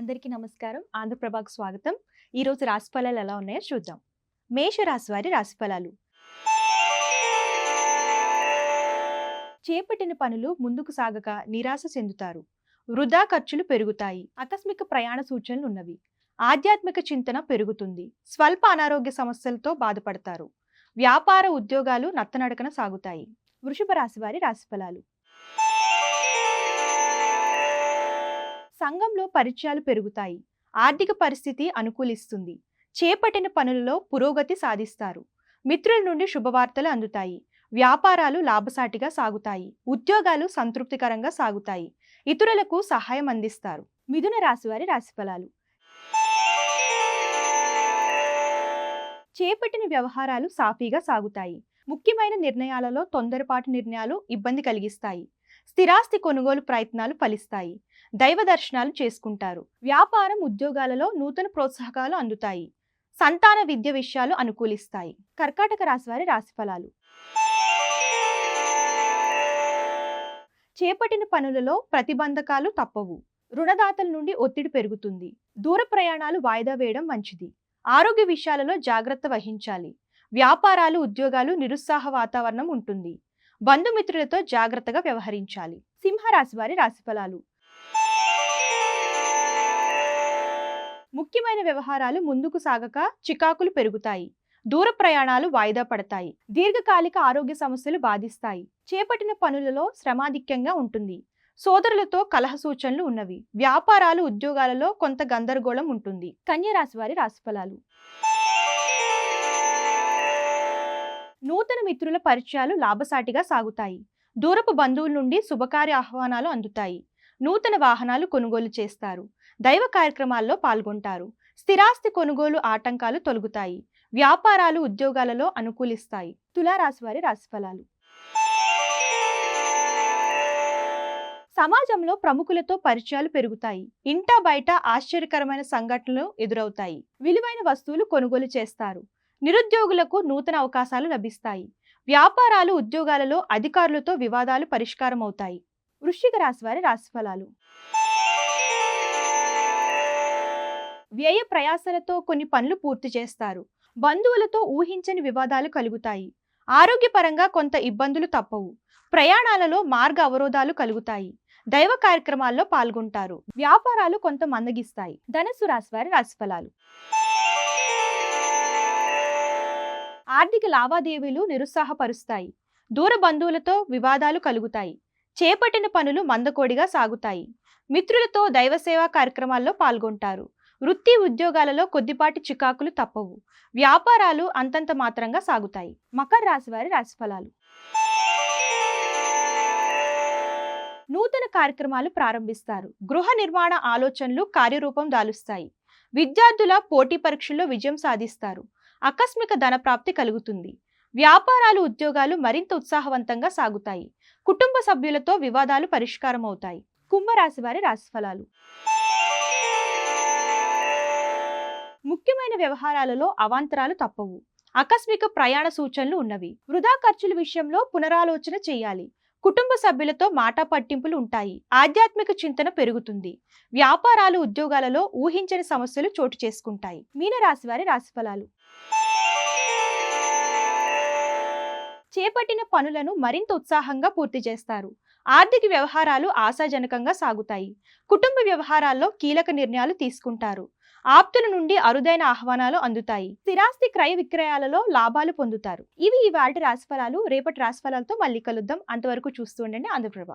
అందరికీ నమస్కారం. ఆంధ్రప్రభకు స్వాగతం. ఈరోజు రాశిఫలాలు ఎలా ఉన్నాయో చూద్దాం. మేషరాశి వారి రాశిఫలాలు. చేపట్టిన పనులు ముందుకు సాగక నిరాశ చెందుతారు. వృధా ఖర్చులు పెరుగుతాయి. ఆకస్మిక ప్రయాణ సూచనలు ఉన్నవి. ఆధ్యాత్మిక చింతన పెరుగుతుంది. స్వల్ప అనారోగ్య సమస్యలతో బాధపడతారు. వ్యాపార ఉద్యోగాలు నత్తనడకన సాగుతాయి. వృషభ రాశి వారి రాశిఫలాలు. సంఘంలో పరిచయాలు పెరుగుతాయి. ఆర్థిక పరిస్థితి అనుకూలిస్తుంది. చేపట్టిన పనులలో పురోగతి సాధిస్తారు. మిత్రుల నుండి శుభవార్తలు అందుతాయి. వ్యాపారాలు లాభసాటిగా సాగుతాయి. ఉద్యోగాలు సంతృప్తికరంగా సాగుతాయి. ఇతరులకు సహాయం అందిస్తారు. మిథున రాశి వారి రాశిఫలాలు. చేపట్టిన వ్యవహారాలు సాఫీగా సాగుతాయి. ముఖ్యమైన నిర్ణయాలలో తొందరపాటు నిర్ణయాలు ఇబ్బంది కలిగిస్తాయి. స్థిరాస్తి కొనుగోలు ప్రయత్నాలు ఫలిస్తాయి. దైవ దర్శనాలు చేసుకుంటారు. వ్యాపారం ఉద్యోగాలలో నూతన ప్రోత్సాహకాలు అందుతాయి. సంతాన విద్య విషయాలు అనుకూలిస్తాయి. కర్కాటక రాశి వారి రాశిఫలాలు. చేపట్టిన పనులలో ప్రతిబంధకాలు తప్పవు. రుణదాతల నుండి ఒత్తిడి పెరుగుతుంది. దూర ప్రయాణాలు వాయిదా వేయడం మంచిది. ఆరోగ్య విషయాలలో జాగ్రత్త వహించాలి. వ్యాపారాలు ఉద్యోగాలు నిరుత్సాహ వాతావరణం ఉంటుంది. బంధుమిత్రులతో జాగ్రత్తగా వ్యవహరించాలి. సింహరాశి వారి రాశిఫలాలు. ముఖ్యమైన వ్యవహారాలు ముందుకు సాగక చికాకులు పెరుగుతాయి. దూర ప్రయాణాలు వాయిదా పడతాయి. దీర్ఘకాలిక ఆరోగ్య సమస్యలు బాధిస్తాయి. చేపట్టిన పనులలో శ్రమాధిక్యంగా ఉంటుంది. సోదరులతో కలహ సూచనలు ఉన్నవి. వ్యాపారాలు ఉద్యోగాలలో కొంత గందరగోళం ఉంటుంది. కన్యా రాశి వారి రాశిఫలాలు. నూతన మిత్రుల పరిచయాలు లాభసాటిగా సాగుతాయి. దూరపు బంధువుల నుండి శుభకార్య ఆహ్వానాలు అందుతాయి. నూతన వాహనాలు కొనుగోలు చేస్తారు. దైవ కార్యక్రమాల్లో పాల్గొంటారు. స్థిరాస్తి కొనుగోలు ఆటంకాలు తొలగుతాయి. వ్యాపారాలు ఉద్యోగాలలో అనుకూలిస్తాయి. తులారాశి వారి రాశిఫలాలు. సమాజంలో ప్రముఖులతో పరిచయాలు పెరుగుతాయి. ఇంటా బయట ఆశ్చర్యకరమైన సంఘటనలు ఎదురవుతాయి. విలువైన వస్తువులు కొనుగోలు చేస్తారు. నిరుద్యోగులకు నూతన అవకాశాలు లభిస్తాయి. వ్యాపారాలు ఉద్యోగాలలో అధికారులతో వివాదాలు పరిష్కారం అవుతాయి. వృశ్చిక రాశి వారి రాశిఫలాలు. వ్యయ ప్రయాసలతో కొన్ని పనులు పూర్తి చేస్తారు. బంధువులతో ఊహించని వివాదాలు కలుగుతాయి. ఆరోగ్యపరంగా కొంత ఇబ్బందులు తప్పవు. ప్రయాణాలలో మార్గ అవరోధాలు కలుగుతాయి. దైవ కార్యక్రమాల్లో పాల్గొంటారు. వ్యాపారాలు కొంత మందగిస్తాయి. ధనుస్సు రాశి వారి రాశిఫలాలు. ఆర్థిక లావాదేవీలు నిరుత్సాహపరుస్తాయి. దూర బంధువులతో వివాదాలు కలుగుతాయి. చేపట్టిన పనులు మందకోడిగా సాగుతాయి. మిత్రులతో దైవ సేవా కార్యక్రమాల్లో పాల్గొంటారు. వృత్తి ఉద్యోగాలలో కొద్దిపాటి చికాకులు తప్పవు. వ్యాపారాలు అంతంత మాత్రంగా సాగుతాయి. మకర రాశి వారి రాశిఫలాలు. నూతన కార్యక్రమాలు ప్రారంభిస్తారు. గృహ నిర్మాణ ఆలోచనలు కార్యరూపం దాలుస్తాయి. విద్యార్థుల పోటీ పరీక్షల్లో విజయం సాధిస్తారు. ఆకస్మిక ధన ప్రాప్తి కలుగుతుంది. వ్యాపారాలు ఉద్యోగాలు మరింత ఉత్సాహవంతంగా సాగుతాయి. కుటుంబ సభ్యులతో వివాదాలు పరిష్కారం అవుతాయి. కుంభరాశి వారి రాశిఫలాలు. ముఖ్యమైన వ్యవహారాలలో అవాంతరాలు తప్పవు. ఆకస్మిక ప్రయాణ సూచనలు ఉన్నవి. వృధా ఖర్చుల విషయంలో పునరాలోచన చేయాలి. కుటుంబ సభ్యులతో మాటా పట్టింపులు ఉంటాయి. ఆధ్యాత్మిక చింతన పెరుగుతుంది. వ్యాపారాలు ఉద్యోగాలలో ఊహించని సమస్యలు చోటు చేసుకుంటాయి. మీనరాశి వారి రాశిఫలాలు. చేపట్టిన పనులను మరింత ఉత్సాహంగా పూర్తి చేస్తారు. ఆర్థిక వ్యవహారాలు ఆశాజనకంగా సాగుతాయి. కుటుంబ వ్యవహారాల్లో కీలక నిర్ణయాలు తీసుకుంటారు. ఆప్తుల నుండి అరుదైన ఆహ్వానాలు అందుతాయి. స్థిరాస్తి క్రయ విక్రయాలలో లాభాలు పొందుతారు. ఇవి ఇవాల్టి రాశిఫలాలు. రేపటి రాశిఫలాలతో మళ్ళీ కలుద్దాం. అంతవరకు చూస్తూ ఉండండి ఆంధ్రప్రభ.